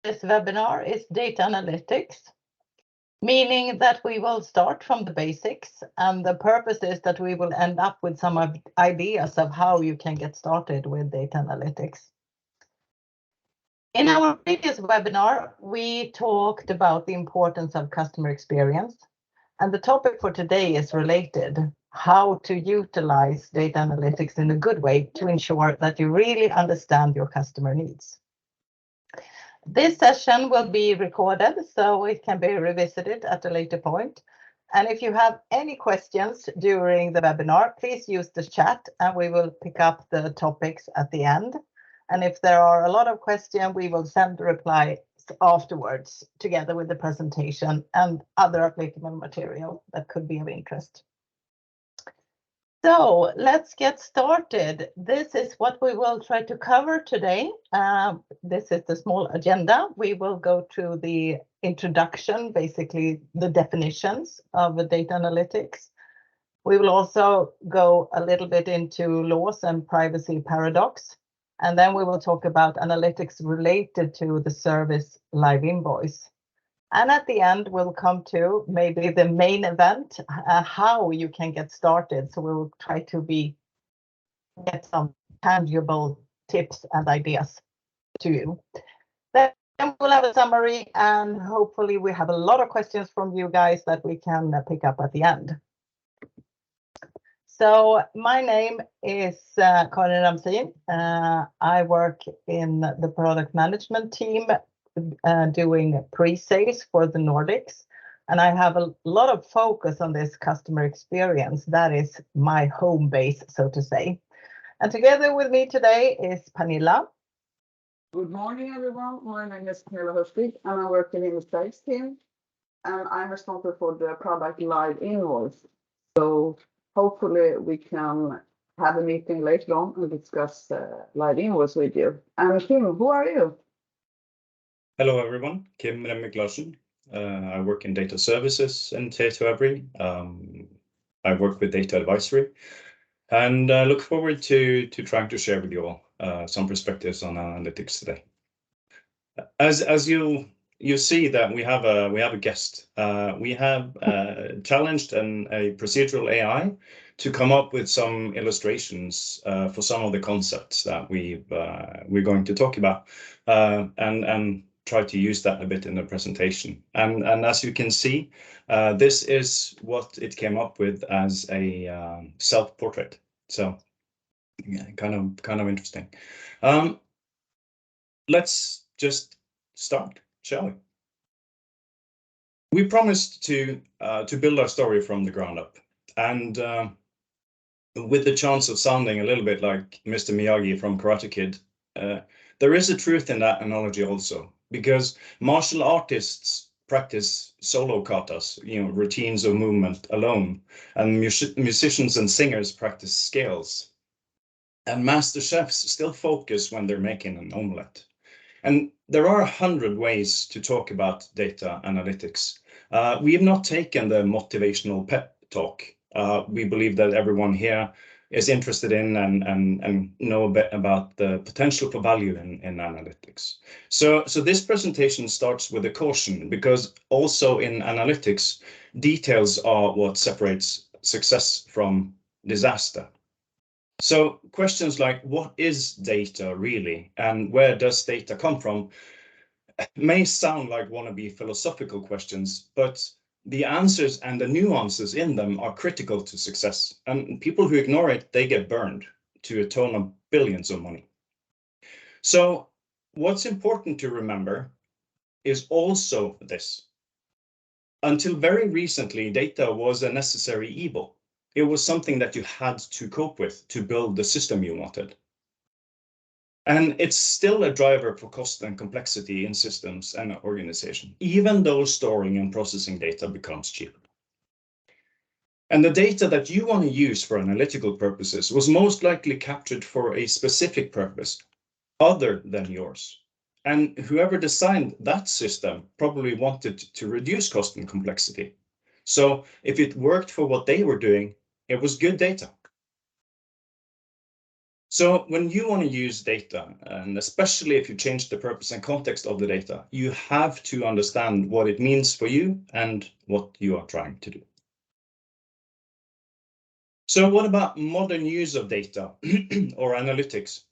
This webinar is data analytics, meaning that we will start from the basics, and the purpose is that we will end up with some ideas of how you can get started with data analytics. In our previous webinar, we talked about the importance of customer experience, and the topic for today is related: how to utilize data analytics in a good way to ensure that you really understand your customer needs. This session will be recorded, so it can be revisited at a later point. And if you have any questions during the webinar, please use the chat and we will pick up the topics at the end. And if there are a lot of questions, we will send the replies afterwards together with the presentation and other applicable material that could be of interest. So let's get started. This is what we will try to cover today. This is the small agenda. We will go through the introduction, basically the definitions of the data analytics. We will also go a little bit into laws and privacy paradox. And then we will talk about analytics related to the service live invoice. And at the end, we'll come to maybe the main event, how you can get started. So we will try to get some tangible tips and ideas to you. Then we'll have a summary, and hopefully we have a lot of questions from you guys that we can pick up at the end. So my name is Karin Ramsin. I work in the product management team doing pre-sales for the Nordics. And I have a lot of focus on this customer experience. That is my home base, so to say. And together with me today is Pernilla. Good morning, everyone. My name is Pernilla Hörstig, and I'm working in the sales team. And I'm responsible for the product live invoice. So hopefully we can have a meeting later on and discuss live invoice with you. And Kim, who are you? Hello, everyone. Kim Remmik Larsen. I work in data services in Tietoevry. I work with data advisory, and look forward to trying to share with you all some perspectives on analytics today. As you see that we have a guest. We have challenged a procedural AI to come up with some illustrations for some of the concepts that we're going to talk about, and try to use that a bit in the presentation. And as you can see, this is what it came up with as a self-portrait. So yeah, kind of interesting. Let's just start, shall we? We promised to build our story from the ground up, and with the chance of sounding a little bit like Mr. Miyagi from Karate Kid, there is a truth in that analogy also, because martial artists practice solo katas, routines of movement alone, and musicians and singers practice scales, and master chefs still focus when they're making an omelette. And there are 100 ways to talk about data analytics. We have not taken the motivational pep talk. We believe that everyone here is interested in and know a bit about the potential for value in analytics. So this presentation starts with a caution, because also in analytics, details are what separates success from disaster. So questions like, what is data really, and where does data come from, may sound like wannabe philosophical questions, but the answers and the nuances in them are critical to success. And people who ignore it, they get burned to a tone of billions of money. So what's important to remember is also this. Until very recently, data was a necessary evil. It was something that you had to cope with to build the system you wanted. And it's still a driver for cost and complexity in systems and organization, even though storing and processing data becomes cheaper. And the data that you want to use for analytical purposes was most likely captured for a specific purpose other than yours. And whoever designed that system probably wanted to reduce cost and complexity. So if it worked for what they were doing, it was good data. So when you want to use data, and especially if you change the purpose and context of the data, you have to understand what it means for you and what you are trying to do. So what about modern use of data or analytics?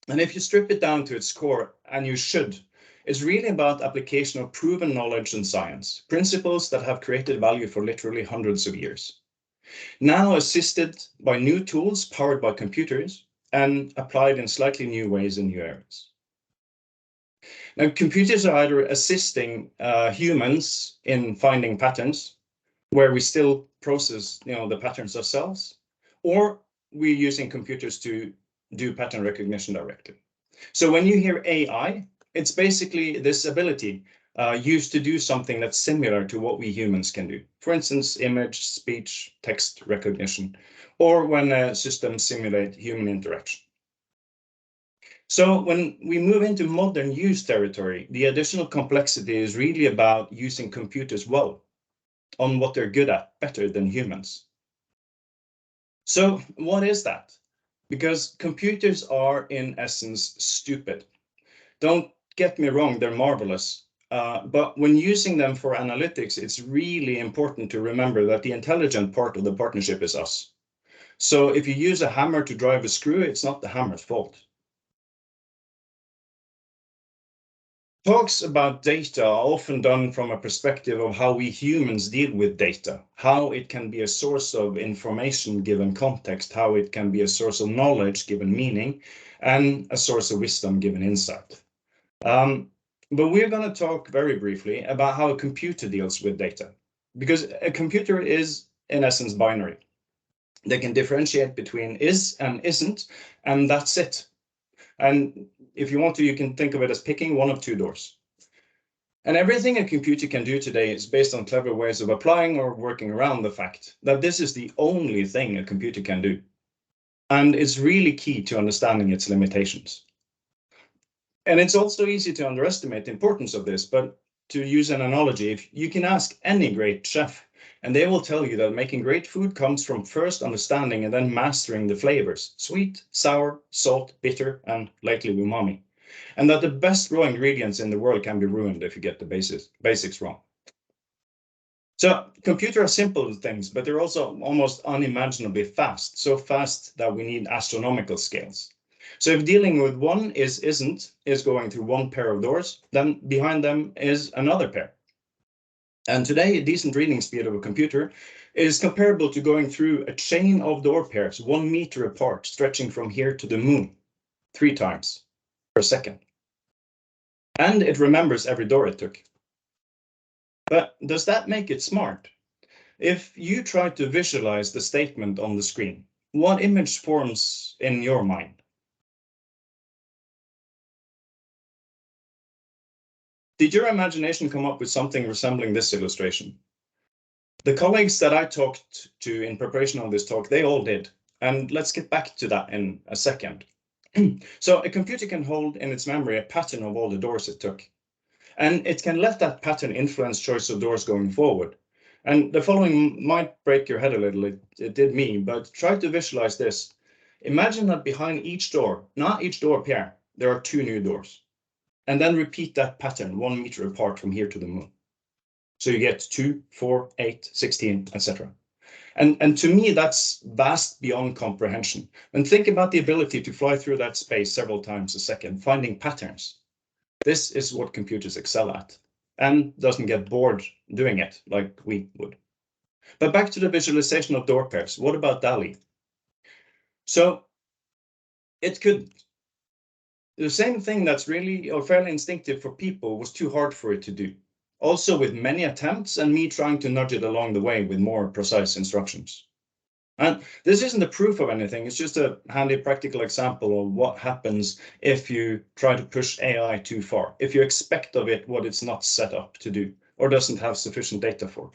And if you strip it down to its core, and you should, it's really about application of proven knowledge and science, principles that have created value for literally hundreds of years. Now assisted by new tools powered by computers and applied in slightly new ways in new areas. Now, computers are either assisting humans in finding patterns, where we still process, the patterns ourselves, or we're using computers to do pattern recognition directly. So when you hear AI, it's basically this ability used to do something that's similar to what we humans can do. For instance, image, speech, text recognition, or when systems simulate human interaction. So when we move into modern use territory, the additional complexity is really about using computers well on what they're good at, better than humans. So what is that? Because computers are in essence stupid. Don't get me wrong, they're marvelous. But when using them for analytics, it's really important to remember that the intelligent part of the partnership is us. So if you use a hammer to drive a screw, it's not the hammer's fault. Talks about data are often done from a perspective of how we humans deal with data, how it can be a source of information given context, how it can be a source of knowledge given meaning, and a source of wisdom given insight. But we're going to talk very briefly about how a computer deals with data, because a computer is in essence binary. They can differentiate between is and isn't, and that's it. And if you want to, you can think of it as picking one of two doors. And everything a computer can do today is based on clever ways of applying or working around the fact that this is the only thing a computer can do. And it's really key to understanding its limitations. And it's also easy to underestimate the importance of this, but to use an analogy, if you can ask any great chef, and they will tell you that making great food comes from first understanding and then mastering the flavors, sweet, sour, salt, bitter, and lately umami. And that the best raw ingredients in the world can be ruined if you get the basics wrong. So computers are simple things, but they're also almost unimaginably fast, so fast that we need astronomical scales. So if dealing with one is going through one pair of doors, then behind them is another pair. And today, a decent reading speed of a computer is comparable to going through a chain of door pairs 1 meter apart, stretching from here to the moon 3 times per second. And it remembers every door it took. But does that make it smart? If you try to visualize the statement on the screen, what image forms in your mind? Did your imagination come up with something resembling this illustration? The colleagues that I talked to in preparation of this talk, they all did. And let's get back to that in a second. So a computer can hold in its memory a pattern of all the doors it took. And it can let that pattern influence choice of doors going forward. And the following might break your head a little, it did me, but try to visualize this. Imagine that behind each door, not each door pair, there are 2 new doors. And then repeat that pattern 1 meter apart from here to the moon. So you get 2, 4, 8, 16, etc. And to me, that's vast beyond comprehension. And think about the ability to fly through that space several times a second, finding patterns. This is what computers excel at, and doesn't get bored doing it like we would. But back to the visualization of door pairs. What about DALL-E? So it could. The same thing that's really or fairly instinctive for people was too hard for it to do. Also with many attempts and me trying to nudge it along the way with more precise instructions. And this isn't a proof of anything, it's just a handy practical example of what happens if you try to push AI too far, if you expect of it what it's not set up to do or doesn't have sufficient data for.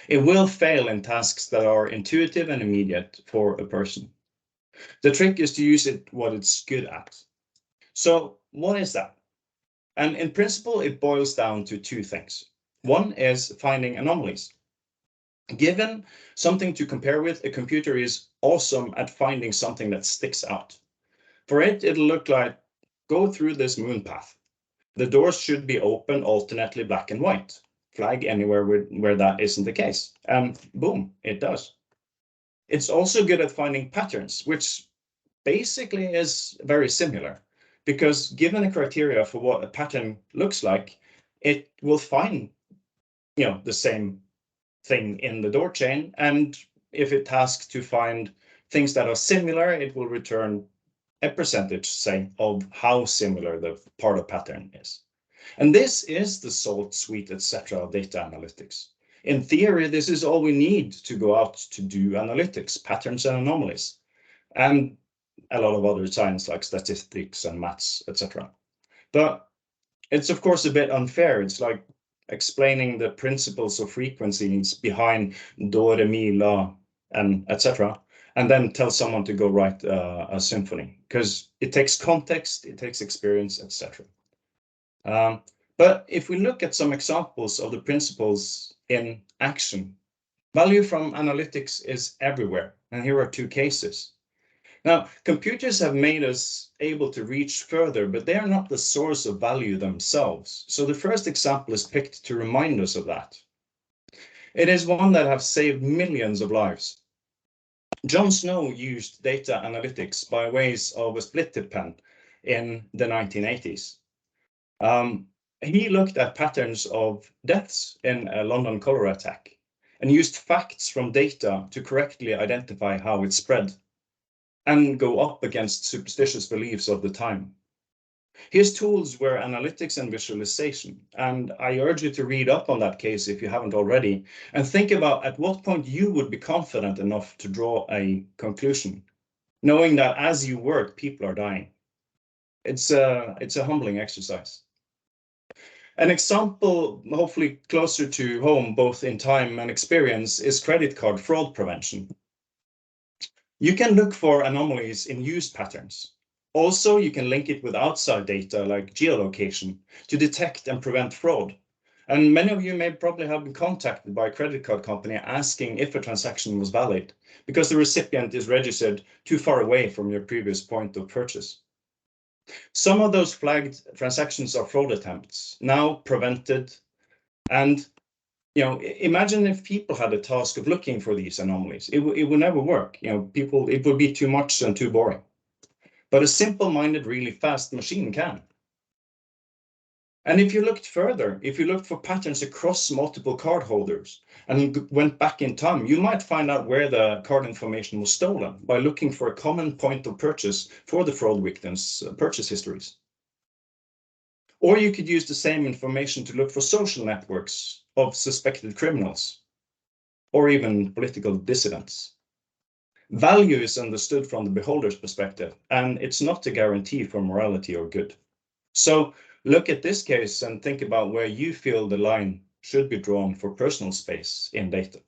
It will fail in tasks that are intuitive and immediate for a person. The trick is to use it what it's good at. So what is that? And in principle, it boils down to 2 things. One is finding anomalies. Given something to compare with, a computer is awesome at finding something that sticks out. For it, it'll look like, go through this moon path. The doors should be open alternately black and white. Flag anywhere where that isn't the case. And boom, it does. It's also good at finding patterns, which basically is very similar, because given a criteria for what a pattern looks like, it will find, the same thing in the door chain. And if it tasks to find things that are similar, it will return a percentage, say, of how similar the part of pattern is. And this is the salt, sweet, etc. of data analytics. In theory, this is all we need to go out to do analytics, patterns and anomalies, and a lot of other science like statistics and maths, etc. But it's of course a bit unfair. It's like explaining the principles of frequencies behind do, re, mi, la, and etc. And then tell someone to go write a symphony, because it takes context, it takes experience, etc. But if we look at some examples of the principles in action, value from analytics is everywhere. And here are two cases. Now, computers have made us able to reach further, but they are not the source of value themselves. So the first example is picked to remind us of that. It is one that has saved millions of lives. Jon Snow used data analytics by ways of a split tip pen in the 1980s. He looked at patterns of deaths in a London cholera attack and used facts from data to correctly identify how it spread and go up against superstitious beliefs of the time. His tools were analytics and visualization, and I urge you to read up on that case if you haven't already, and think about at what point you would be confident enough to draw a conclusion, knowing that as you work, people are dying. It's a humbling exercise. An example, hopefully closer to home, both in time and experience, is credit card fraud prevention. You can look for anomalies in use patterns. Also, you can link it with outside data like geolocation to detect and prevent fraud. And many of you may probably have been contacted by a credit card company asking if a transaction was valid because the recipient is registered too far away from your previous point of purchase. Some of those flagged transactions are fraud attempts, now prevented. And imagine if people had a task of looking for these anomalies. It would never work. It would be too much and too boring. But a simple-minded, really fast machine can. And if you looked further, if you looked for patterns across multiple card holders and went back in time, you might find out where the card information was stolen by looking for a common point of purchase for the fraud victims' purchase histories. Or you could use the same information to look for social networks of suspected criminals, or even political dissidents. Value is understood from the beholder's perspective, and it's not a guarantee for morality or good. So look at this case and think about where you feel the line should be drawn for personal space in data,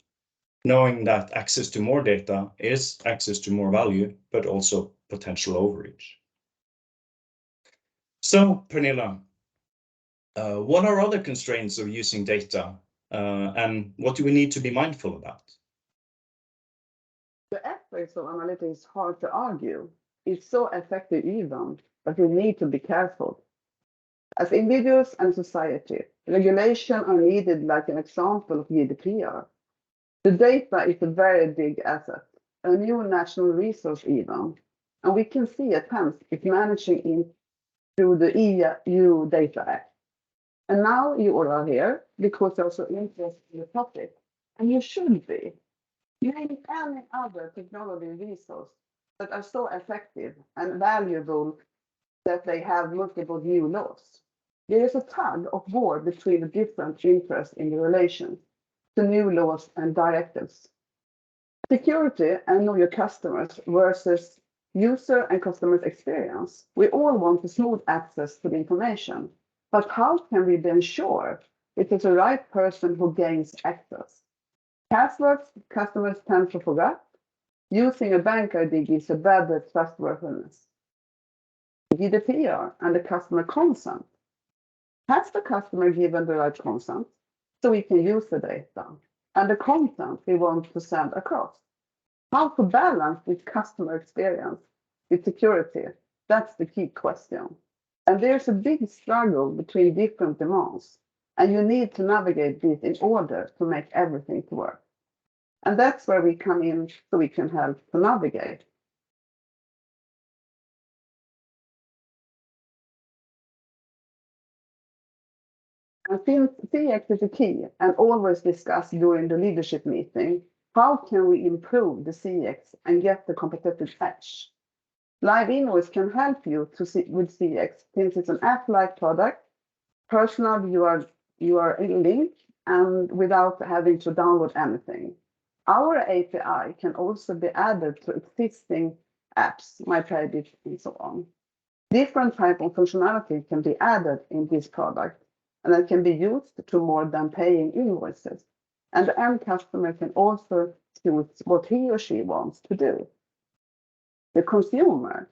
knowing that access to more data is access to more value, but also potential overreach. So, Pernilla, what are other constraints of using data, and what do we need to be mindful about? The ethics of analytics is hard to argue. It's so effective even, but we need to be careful. As individuals and society, regulation are needed like an example of GDPR. The data is a very big asset, a new national resource even, and we can see attempts at managing it through the EU Data Act. And now you all are here because you're so interested in the topic, and you should be. Name any other technology resource that are so effective and valuable that they have multiple new laws. There is a tug of war between the different interests in the relation to new laws and directives. Security and know your customers versus user and customers experience. We all want a smooth access to the information, but how can we be sure it is the right person who gains access? Passwords customers tend to forget. Using a bank ID gives a better trustworthiness. GDPR and the customer consent. Has the customer given the right consent so we can use the data? and the content we want to send across. How to balance this customer experience with security, that's the key question. And there's a big struggle between different demands, and you need to navigate this in order to make everything work. And that's where we come in, so we can help to navigate. And since CX is a key and always discussed during the leadership meeting, how can we improve the CX and get the competitive edge? Live Invoice can help you with CX since it's an app-like product, personal URL link, and without having to download anything. Our API can also be added to existing apps, MyPaybit, and so on. Different type of functionality can be added in this product, and it can be used to more than paying invoices. And the end customer can also choose what he or she wants to do. The consumer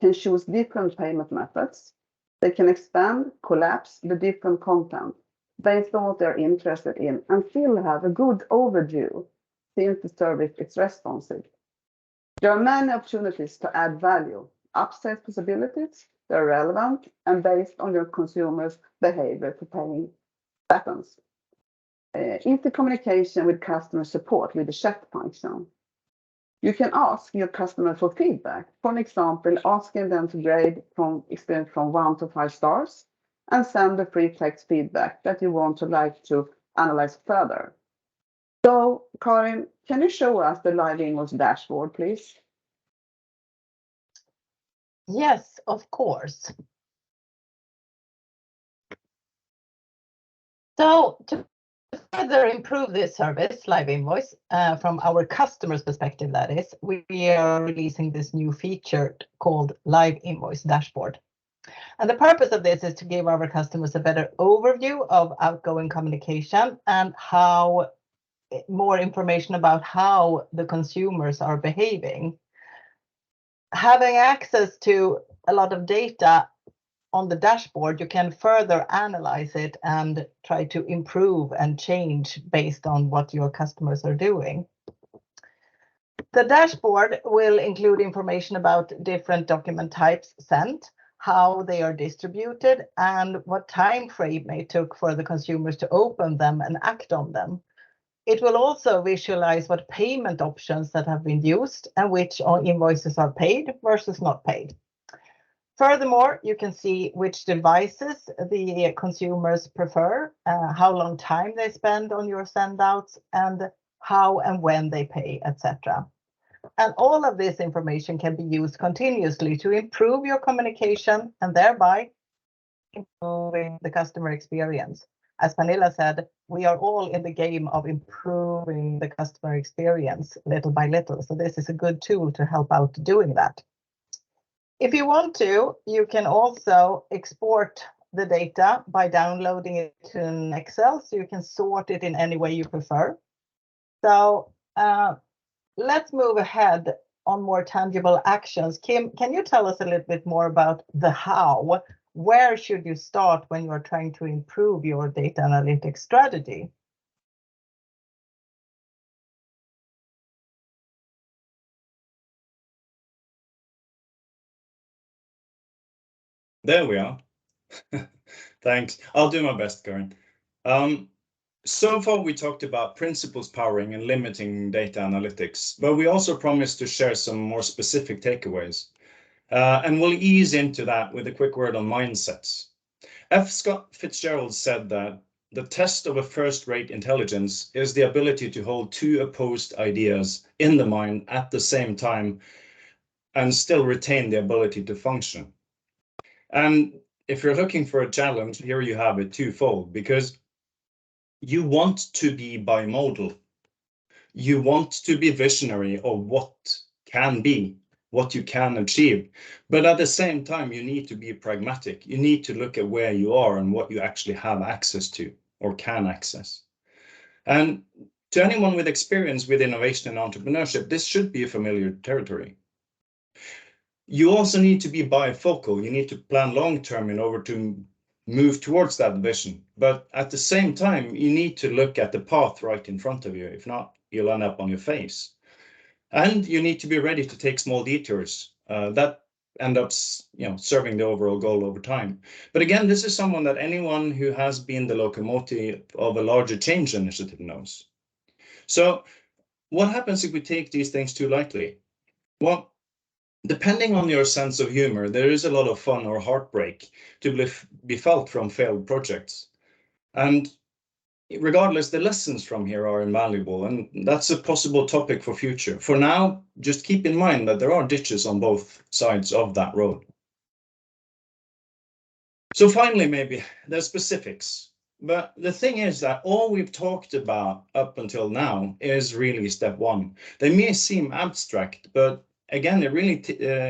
can choose different payment methods. They can expand, collapse the different content based on what they're interested in and still have a good overview since the service is responsive. There are many opportunities to add value, upsell possibilities, they're relevant and based on your consumer's behavior to paying patterns. Intercommunication with customer support with the chat function. You can ask your customer for feedback. For example, asking them to grade from experience from 1 to 5 stars and send the free text feedback that you want to like to analyze further. So, Karin, can you show us the Live Invoice dashboard, please? Yes, of course. So to further improve this service, Live Invoice, from our customer's perspective, that is, we are releasing this new feature called Live Invoice Dashboard. And the purpose of this is to give our customers a better overview of outgoing communication and how more information about how the consumers are behaving. Having access to a lot of data on the dashboard, you can further analyze it and try to improve and change based on what your customers are doing. The dashboard will include information about different document types sent, how they are distributed, and what time frame it took for the consumers to open them and act on them. It will also visualize what payment options that have been used and which invoices are paid versus not paid. Furthermore, you can see which devices the consumers prefer, how long time they spend on your sendouts, and how and when they pay, etc. And all of this information can be used continuously to improve your communication and thereby improving the customer experience. As Pernilla said, we are all in the game of improving the customer experience little by little. So this is a good tool to help out doing that. If you want to, you can also export the data by downloading it to an Excel, so you can sort it in any way you prefer. So let's move ahead on more tangible actions. Kim, can you tell us a little bit more about the how? Where should you start when you are trying to improve your data analytics strategy? There we are. Thanks. I'll do my best, Karin. So far, we talked about principles powering and limiting data analytics, but we also promised to share some more specific takeaways. And we'll ease into that with a quick word on mindsets. F. Scott Fitzgerald said that the test of a first-rate intelligence is the ability to hold two opposed ideas in the mind at the same time and still retain the ability to function. And if you're looking for a challenge, here you have it twofold, because you want to be bimodal. You want to be visionary of what can be, what you can achieve. But at the same time, you need to be pragmatic. You need to look at where you are and what you actually have access to or can access. And to anyone with experience with innovation and entrepreneurship, this should be a familiar territory. You also need to be bifocal. You need to plan long term in order to move towards that vision. But at the same time, you need to look at the path right in front of you. If not, you'll end up on your face. And you need to be ready to take small detours that end up, serving the overall goal over time. But again, this is someone that anyone who has been the locomotive of a larger change initiative knows. So what happens if we take these things too lightly? Well, depending on your sense of humor, there is a lot of fun or heartbreak to be felt from failed projects. And regardless, the lessons from here are invaluable, and that's a possible topic for future. For now, just keep in mind that there are ditches on both sides of that road. So finally, maybe the specifics. But the thing is that all we've talked about up until now is really step one. They may seem abstract, but again, it really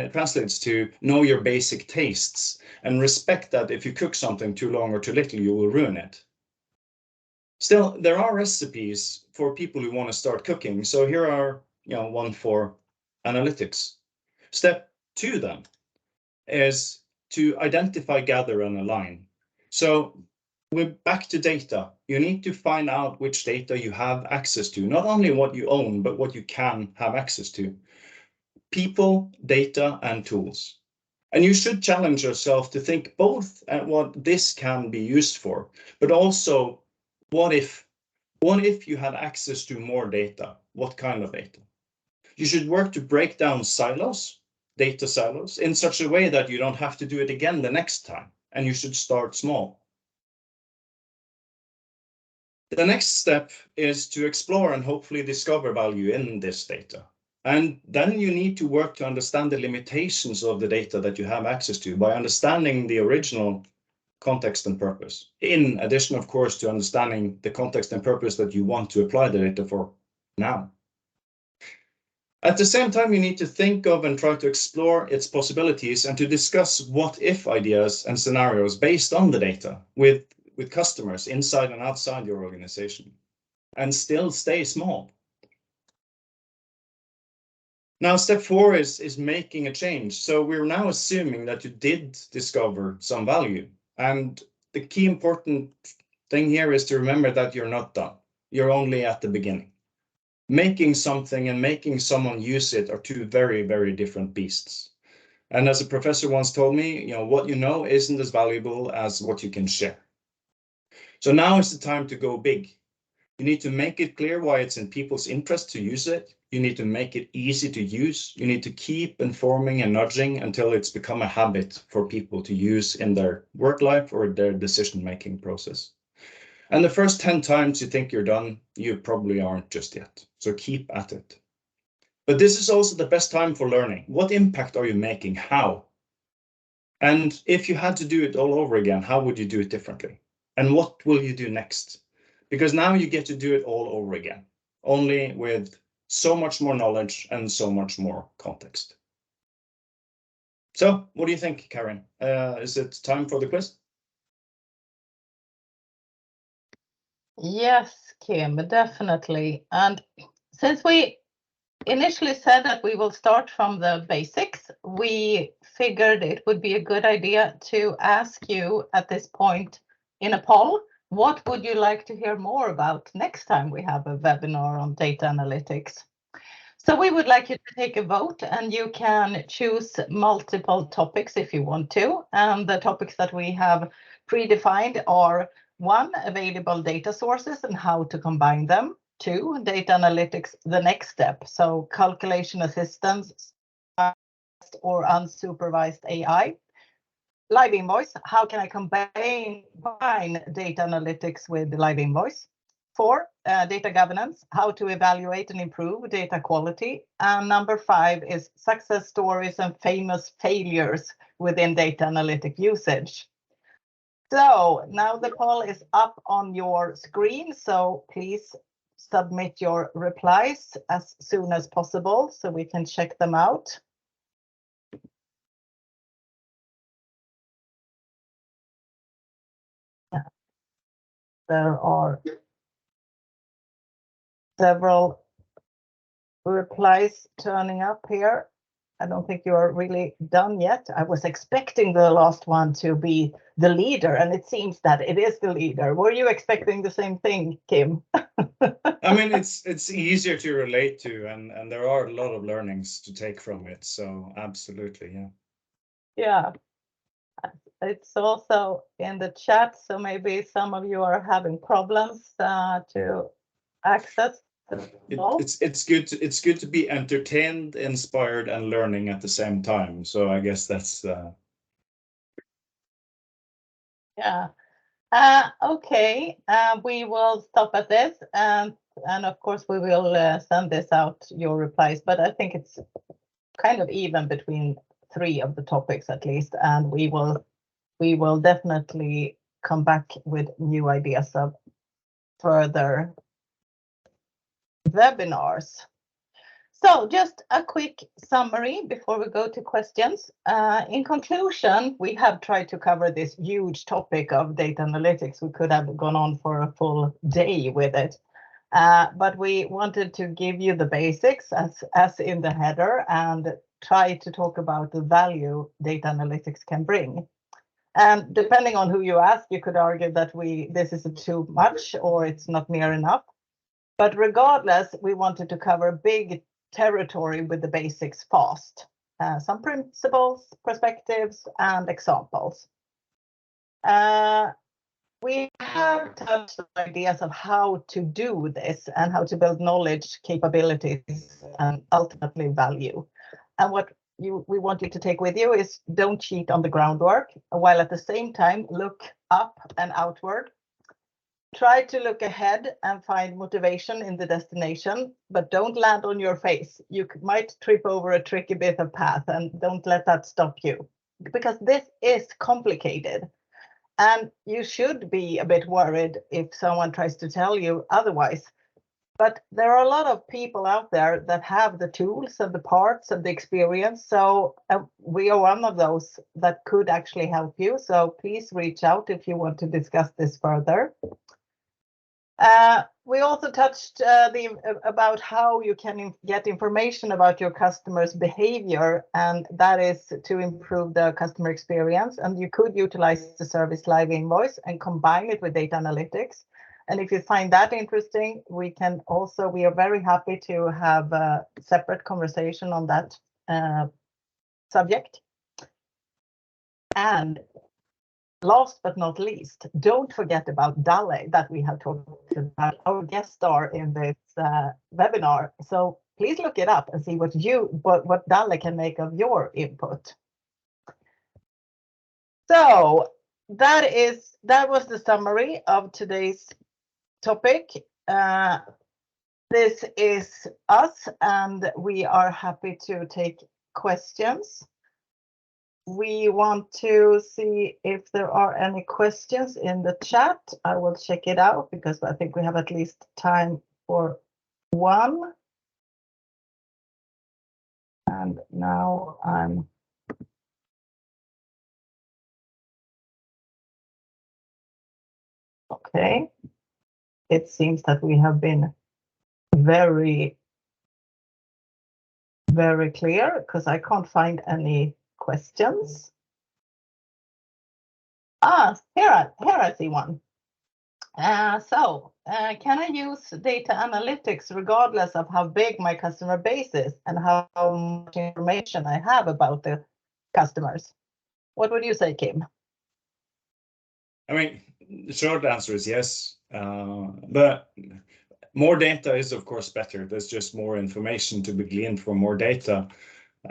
translates to know your basic tastes and respect that if you cook something too long or too little, you will ruin it. Still, there are recipes for people who want to start cooking. So here are, one for analytics. Step two then is to identify, gather, and align. So we're back to data. You need to find out which data you have access to, not only what you own, but what you can have access to. People, data, and tools. And you should challenge yourself to think both at what this can be used for, but also what if you had access to more data? What kind of data? You should work to break down silos, data silos, in such a way that you don't have to do it again the next time, and you should start small. The next step is to explore and hopefully discover value in this data. And then you need to work to understand the limitations of the data that you have access to by understanding the original context and purpose. In addition, of course, to understanding the context and purpose that you want to apply the data for now. At the same time, you need to think of and try to explore its possibilities and to discuss what-if ideas and scenarios based on the data with customers inside and outside your organization, and still stay small. Now, step 4 is making a change. So we're now assuming that you did discover some value. And the key important thing here is to remember that you're not done. You're only at the beginning. Making something and making someone use it are two very, very different beasts. And as a professor once told me, what you know isn't as valuable as what you can share. So now is the time to go big. You need to make it clear why it's in people's interest to use it. You need to make it easy to use. You need to keep informing and nudging until it's become a habit for people to use in their work life or their decision-making process. And the first 10 times you think you're done, you probably aren't just yet. So keep at it. But this is also the best time for learning. What impact are you making? How? And if you had to do it all over again, how would you do it differently? And what will you do next? Because now you get to do it all over again, only with so much more knowledge and so much more context. So what do you think, Karen? Is it time for the quiz? Yes, Kim, definitely. And since we initially said that we will start from the basics, we figured it would be a good idea to ask you at this point in a poll, what would you like to hear more about next time we have a webinar on data analytics? So we would like you to take a vote, and you can choose multiple topics if you want to. And the topics that we have predefined are 1, available data sources and how to combine them. 2, data analytics, the next step. So calculation assistance or unsupervised AI. Live Invoice, how can I combine data analytics with Live Invoice? 4, data governance, how to evaluate and improve data quality. And number 5 is success stories and famous failures within data analytic usage. So now the poll is up on your screen, so please submit your replies as soon as possible so we can check them out. There are several replies turning up here. I don't think you are really done yet. I was expecting the last one to be the leader, and it seems that it is the leader. Were you expecting the same thing, Kim? I mean, it's easier to relate to, and there are a lot of learnings to take from it. So absolutely, yeah. Yeah. It's also in the chat, so maybe some of you are having problems to access. It's good to be entertained, inspired, and learning at the same time. So I guess that's yeah. Okay, we will stop at this, and of course we will send this out, your replies, but I think it's kind of even between 3 of the topics at least, and we will definitely come back with new ideas of further webinars. So just a quick summary before we go to questions. In conclusion, we have tried to cover this huge topic of data analytics. We could have gone on for a full day with it, but we wanted to give you the basics as in the header and try to talk about the value data analytics can bring. And depending on who you ask, you could argue that this is too much or it's not near enough. But regardless, we wanted to cover big territory with the basics fast. Some principles, perspectives, and examples. We have touched on ideas of how to do this and how to build knowledge, capabilities, and ultimately value. And what we want you to take with you is don't cheat on the groundwork, while at the same time look up and outward. Try to look ahead and find motivation in the destination, but don't land on your face. You might trip over a tricky bit of path, and don't let that stop you, because this is complicated. And you should be a bit worried if someone tries to tell you otherwise. But there are a lot of people out there that have the tools and the parts and the experience. So we are one of those that could actually help you. So please reach out if you want to discuss this further. We also touched about how you can get information about your customers' behavior, and that is to improve the customer experience. And you could utilize the service Live Invoice and combine it with data analytics. And if you find that interesting, we are very happy to have a separate conversation on that subject. And last but not least, don't forget about Dalle that we have talked about, our guest star in this webinar. So please look it up and see what Dalle can make of your input. So that was the summary of today's topic. This is us, and we are happy to take questions. We want to see if there are any questions in the chat. I will check it out because I think we have at least time for one. And now I'm okay. It seems that we have been very, very clear because I can't find any questions. Here I see one. Can I use data analytics regardless of how big my customer base is and how much information I have about the customers? What would you say, Kim? I mean, the short answer is yes, but more data is of course better. There's just more information to be gleaned from more data.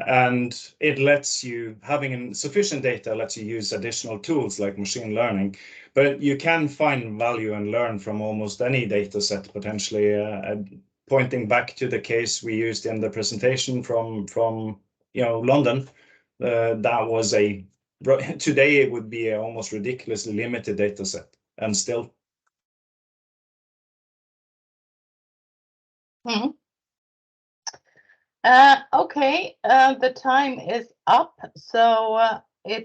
And it lets you, having sufficient data lets you use additional tools like machine learning, but you can find value and learn from almost any data set potentially. Pointing back to the case we used in the presentation from London, that was today it would be an almost ridiculously limited data set, and still. Okay, the time is up, so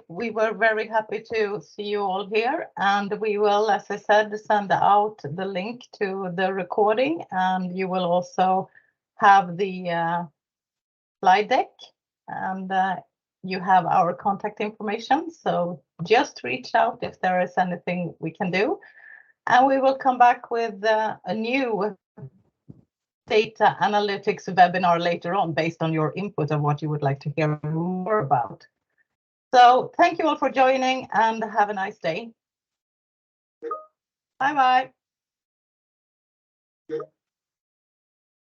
we were very happy to see you all here, and we will, as I said, send out the link to the recording, and you will also have the slide deck and you have our contact information. So just reach out if there is anything we can do. And we will come back with a new data analytics webinar later on based on your input of what you would like to hear more about. So thank you all for joining and have a nice day. Bye bye.